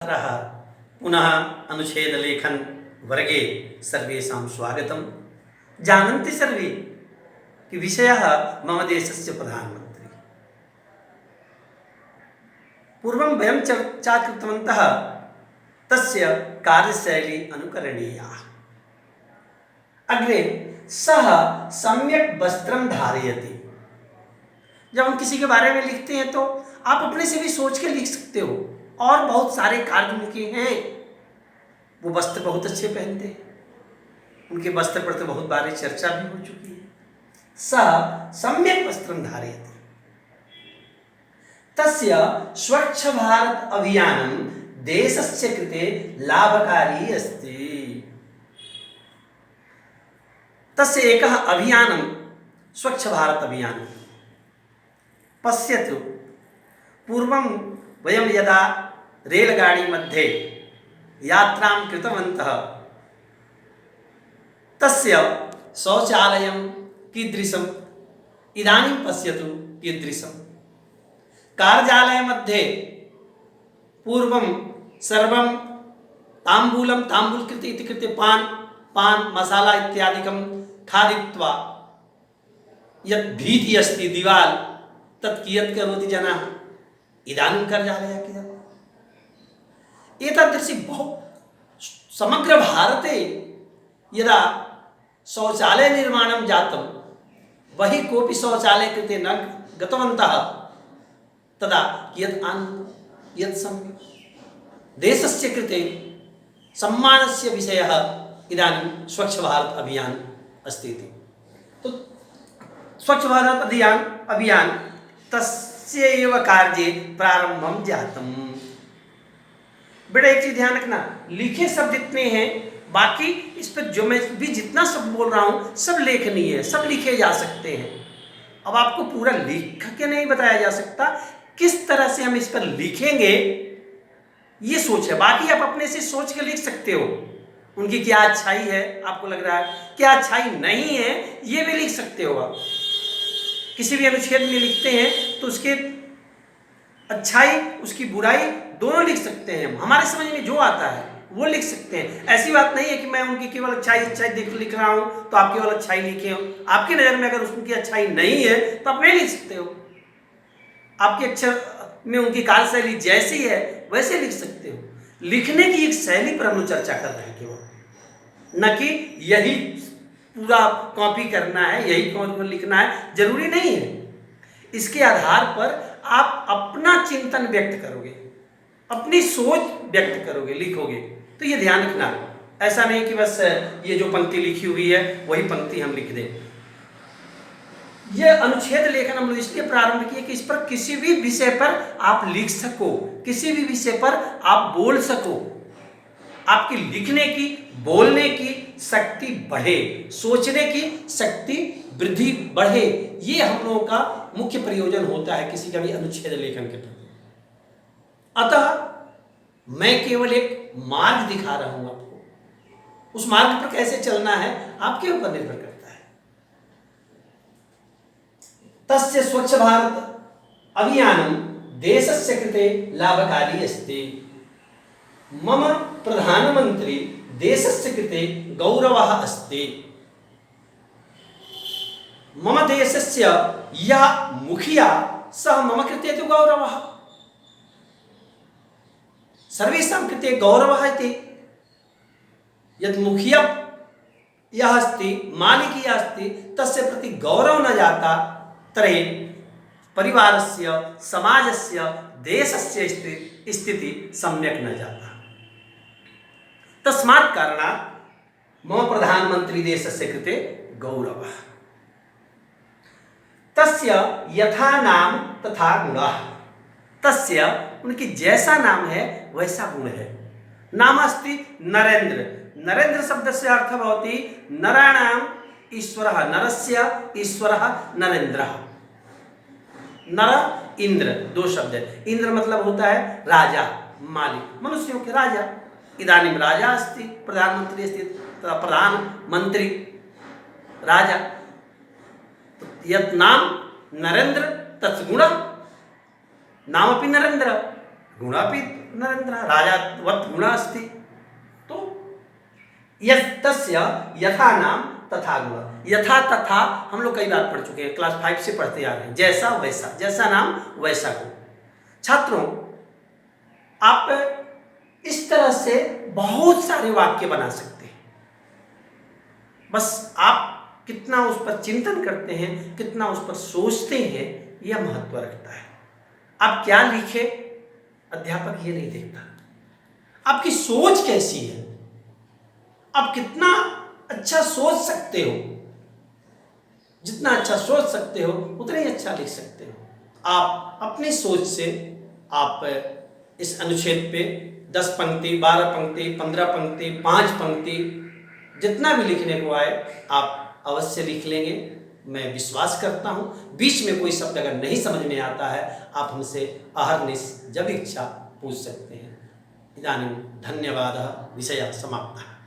पुनः अनुच्छेद लेखन वर्गे सर्वेषां स्वागतं। जानन्ति सर्वे कि विषयः मम देशस्य प्रधानमन्त्री। पूर्वं वयं चर्चा कृतवन्तः तस्य कार्यशैली अनुकरणीया। अग्रे सः सम्यक् वस्त्रं धारयति। जब हम किसी के बारे में लिखते हैं तो आप अपने से भी सोच के लिख सकते हो। और बहुत सारे कार्य हैं, वो वस्त्र बहुत अच्छे पहनते हैं, उनके वस्त्र पर तो बहुत बार चर्चा भी हो चुकी है। सः सम्यक् वस्त्रं धारयति। तस्य स्वच्छ भारत अभियानं देशस्य कृते लाभकारी अस्ति। तस्य एकः अभियानं स्वच्छ भारत अभियानं। पश्यतु, पूर्वं वयं यदा रेलगाड़ी मध्ये यात्रां कृतवन्तः तस्य शौचालयं कीदृशम्, इदानीं पश्यतु कीदृशं। कार्यालय मध्ये पूर्वं सर्वं ताम्बूल कृते इति कृते पान मसाला इत्यादिकं खादित्वा यत् भीतिः अस्ति दिवाल तत् कियत् करोति जनाः। इदानीं कार्यालयः कियत् एतादृशी बहु समग्र भारते यदा शौचालय निर्माणं जातं वही कोऽपि शौचालय कृते न गतवन्तः तदा कियत् आनन्दं, कियत् सम्यक्। देशस्य कृते सम्मानस्य विषयः इदानीं स्वच्छ भारत अभियान अस्ति इति। तो स्वच्छ भारत अभियान तस्य एव कार्ये प्रारंभं जातम्। बेटा एक चीज ध्यान रखना, लिखे शब्द इतने हैं, बाकी इस पर जो मैं भी जितना शब्द बोल रहा हूँ सब लेखनीय है, सब लिखे जा सकते हैं। अब आपको पूरा लिख के नहीं बताया जा सकता, किस तरह से हम इस पर लिखेंगे ये सोच है। बाकी आप अपने से सोच के लिख सकते हो, उनकी क्या अच्छाई है आपको लग रहा है, क्या अच्छाई नहीं है ये भी लिख सकते हो। आप किसी भी अनुच्छेद में लिखते हैं तो उसके अच्छाई उसकी बुराई दोनों लिख सकते हैं। हमारे समझ में जो आता है वो लिख सकते हैं। ऐसी बात नहीं है कि मैं उनकी केवल अच्छाई देख लिख रहा हूँ तो आप केवल अच्छाई लिखे हो। आपकी नज़र में अगर उनकी अच्छाई नहीं है तो आप नहीं लिख सकते हो। आपके अक्षर में उनकी कार्यशैली जैसी है वैसे लिख सकते हो। लिखने की एक शैली पर हम चर्चा कर रहे हैं केवल, न कि यही पूरा कॉपी करना है, यही कॉपी लिखना है, जरूरी नहीं है। इसके आधार पर आप अपना चिंतन व्यक्त करोगे, अपनी सोच व्यक्त करोगे, लिखोगे। तो ये ध्यान रखना, ऐसा नहीं कि बस ये जो पंक्ति लिखी हुई है वही पंक्ति हम लिख दें। ये अनुच्छेद लेखन हम लोग इसलिए प्रारंभ किए कि इस पर किसी भी विषय पर आप लिख सको, किसी भी विषय पर आप बोल सको, आपकी लिखने की बोलने की शक्ति बढ़े, सोचने की शक्ति वृद्धि बढ़े। ये हम लोगों का मुख्य प्रयोजन होता है किसी का भी अनुच्छेद लेखन के प्रति। अतः मैं केवल एक मार्ग दिखा रहा हूं आपको, उस मार्ग पर कैसे चलना है आपके ऊपर निर्भर करता है। तस्य स्वच्छ भारत अभियानं देशस्य कृते लाभकारी अस्ति। मम प्रधानमंत्री देशस्य कृते गौरवः अस्ति। मम देशस्य यः मुखिया सः मम कृते तु गौरवः। सर्वेषां कृते गौरवः इति यत् मुखिया यः अस्ति, मालिक यः अस्ति, तस्य प्रति गौरव न जाता तर्हि परिवारस्य, समाजस्य, देशस्य स्थिति सम्यक् न जाता। तस्मात् कारणात् मम प्रधानमंत्री देशस्य कृते गौरवः। तस्य यथा नाम तथा गुणः। तस्य उनकी जैसा नाम है वैसा गुण है। नाम अस्ति नरेंद्र। नरेंद्र शब्दस्य अर्थ भवति नराणाम् ईश्वरः, नरस्य ईश्वरः नरेंद्रः। नर इंद्र दो शब्द है। इंद्र मतलब होता है राजा, मालिक, मनुष्यों के राजा। इदानीं राजा अस्ति, प्रधानमंत्री अस्ति, प्रधानमंत्री राजा। यत् नाम नरेंद्र तत् गुण नामपि नरेंद्र। गुणापि नरेन्द्रः राजावत् गुणः अस्ति। तो तस्य यथा नाम तथा गुण, यथा तथा हम लोग कई बार पढ़ चुके हैं, क्लास 5 से पढ़ते आ रहे हैं। जैसा वैसा, जैसा नाम वैसा गुण। छात्रों, आप इस तरह से बहुत सारे वाक्य बना सकते हैं, बस आप कितना उस पर चिंतन करते हैं, कितना उस पर सोचते हैं, यह महत्व रखता है। आप क्या लिखे अध्यापक ये नहीं देखता, आपकी सोच कैसी है, आप कितना अच्छा सोच सकते हो। जितना अच्छा सोच सकते हो उतना ही अच्छा लिख सकते हो। आप अपनी सोच से आप इस अनुच्छेद पे 10 पंक्ति, 12 पंक्ति, 15 पंक्ति, 5 पंक्ति, जितना भी लिखने को आए आप अवश्य लिख लेंगे, मैं विश्वास करता हूँ। बीच में कोई शब्द अगर नहीं समझ में आता है, आप हमसे अहर्निश जब इच्छा पूछ सकते हैं। इदानीं धन्यवादः। विषयः समाप्तः।